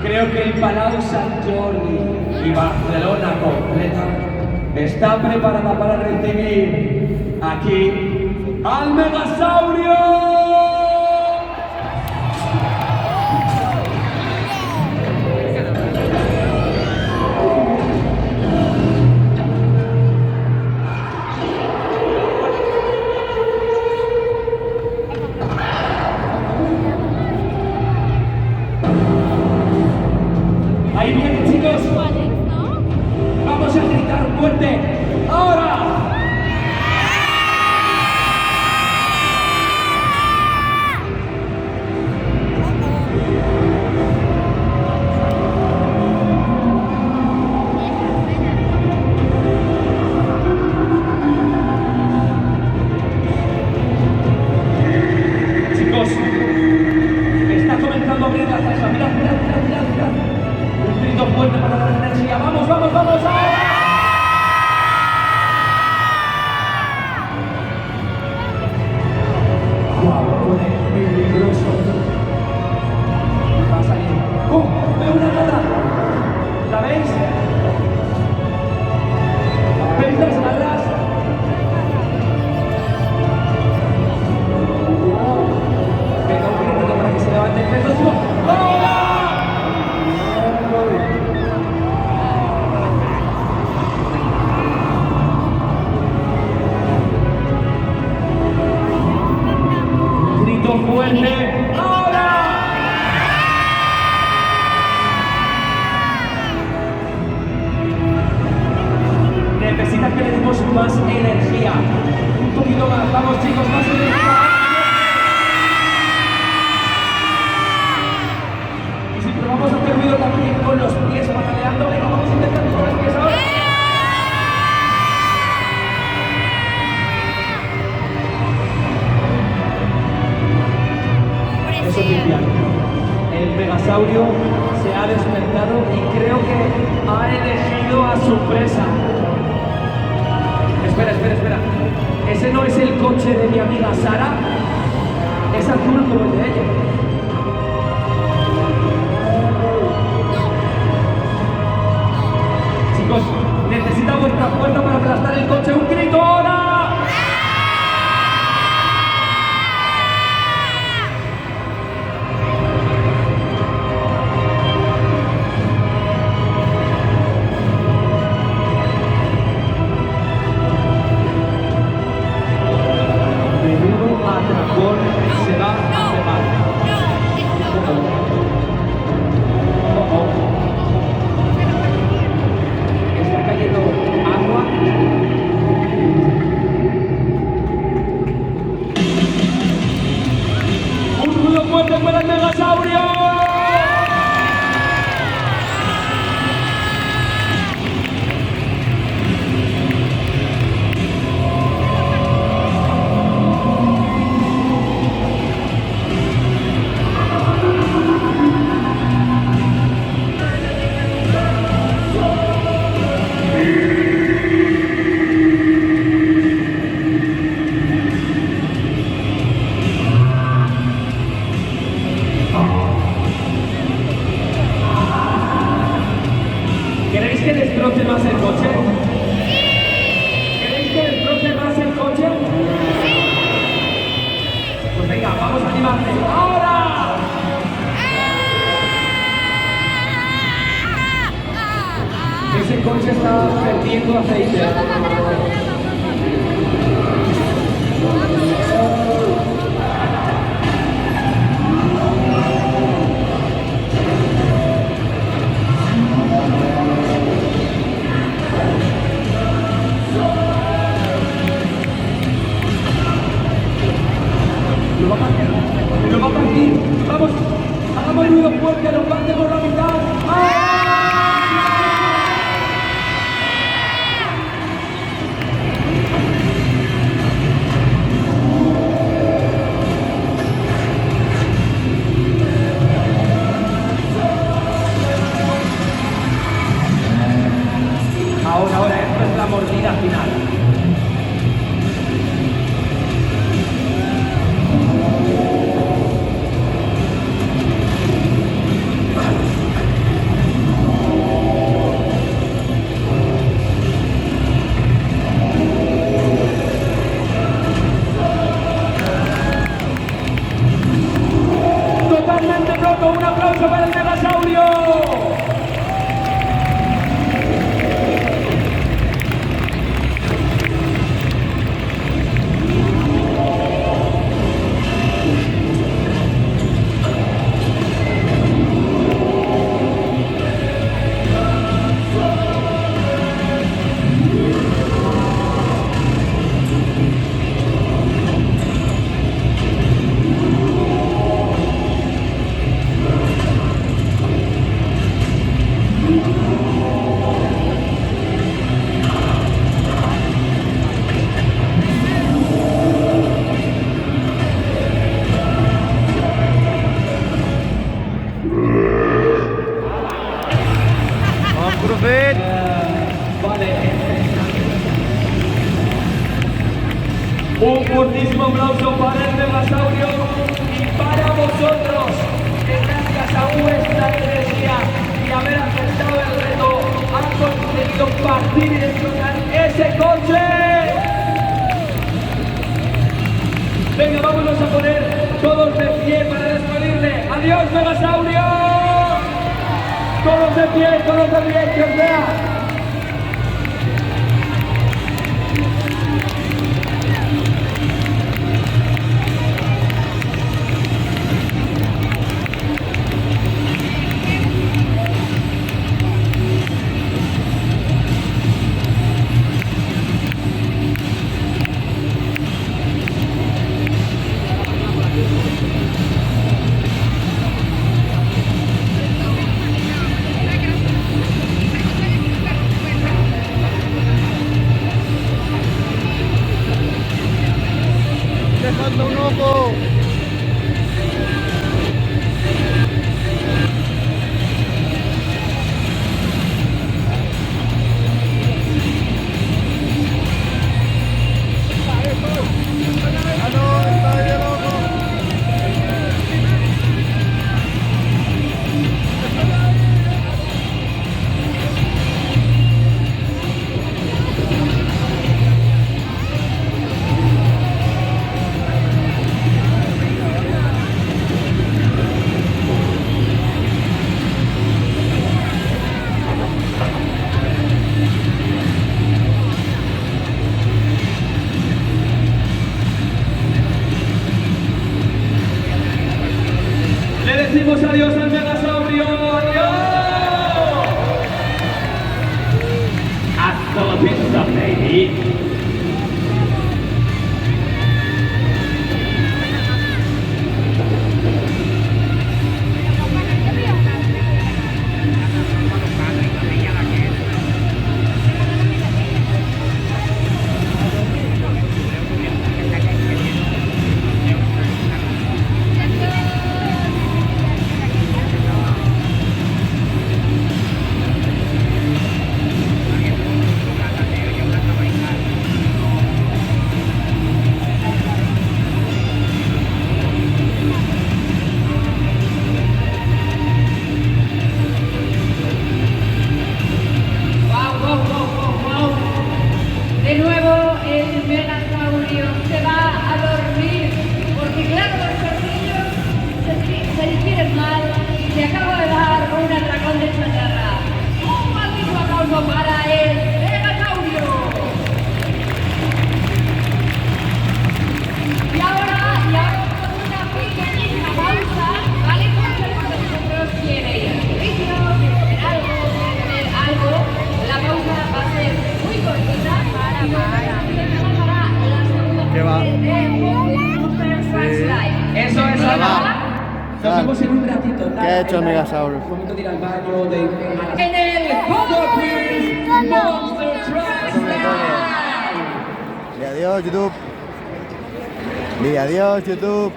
Creo que el Palau Sant Jordi y Barcelona completa está preparada para recibir aquí al Megasaurio. Ahí vienen, chicos. Vamos a gritar fuerte. ¡Ahora! Chicos, está comenzando a abrir la casa. Mirad, mirad, mirad, mirad, mirad. Un grito fuerte para dar energía. ¡Vamos, vamos, vamos! ¡Ahora! ¡Guau! Peligroso. Va a salir. ¡Oh! ¡Veo una rata! ¿La veis? ¿Veis las alas? Venga, un grito para que se levante el peso. ¡Ahora! Grito fuerte. ¡Ahora! Necesita que le demos más energía. Un poquito más. Vamos, chicos, más energía. Y si probamos a hacer ruido también con los pies pataleando, venga, vamos a intentar con los pies ahora. Eso es Tiziano. El Megasaurio se ha despertado y creo que ha elegido a su presa. Espera, espera, espera. Ese no es el coche de mi amiga Sara. Es azul como el de ella. Chicos, necesita vuestra fuerza para aplastar el coche. ¡Un grito ahora! Menudo atracón se va a pegar. Oh, oh. Está cayendo agua. ¡Un ruido fuerte para el Megasaurio! ¿Queréis que destroce más el coche? ¿Queréis que destroce más el coche? Pues venga, vamos a animarle. ¡Ahora! Ese coche está perdiendo aceite. Lo va a partir. Vamos, hagamos ruido fuerte, lo parte por la mitad. ¡Ah! Megasaurio! Vale. Un fortísimo aplauso para el Megasaurio y para vosotros, que gracias a vuestra energía y haber aceptado el reto han conseguido partir y destrozar ese coche. Venga, vámonos a poner todos de pie para despedirle. ¡Adiós, Megasaurio! Todos de pie, que os vea. Dejando un ojo. Le decimos adiós al Megasaurio. ¡Adiós! Hasta la vista, baby. De nuevo el Megasaurio se va a dormir porque claro, los tornillos se digieren mal y se acaba de dar un atracón de chatarra. Un maldito aplauso para el Megasaurio. Y ahora con una pequeñísima pausa, ¿vale? Porque vosotros quieres servicio, quieren algo, la pausa va a ser muy cortita. ¿Qué va? Eso es Nada. Nos vemos en un ratito. ¿Qué ha hecho el Megasaurio? Un momento de ir al baño, de... En el Hot Wheels Monster Truck Style. Di adiós, YouTube. Di adiós, YouTube.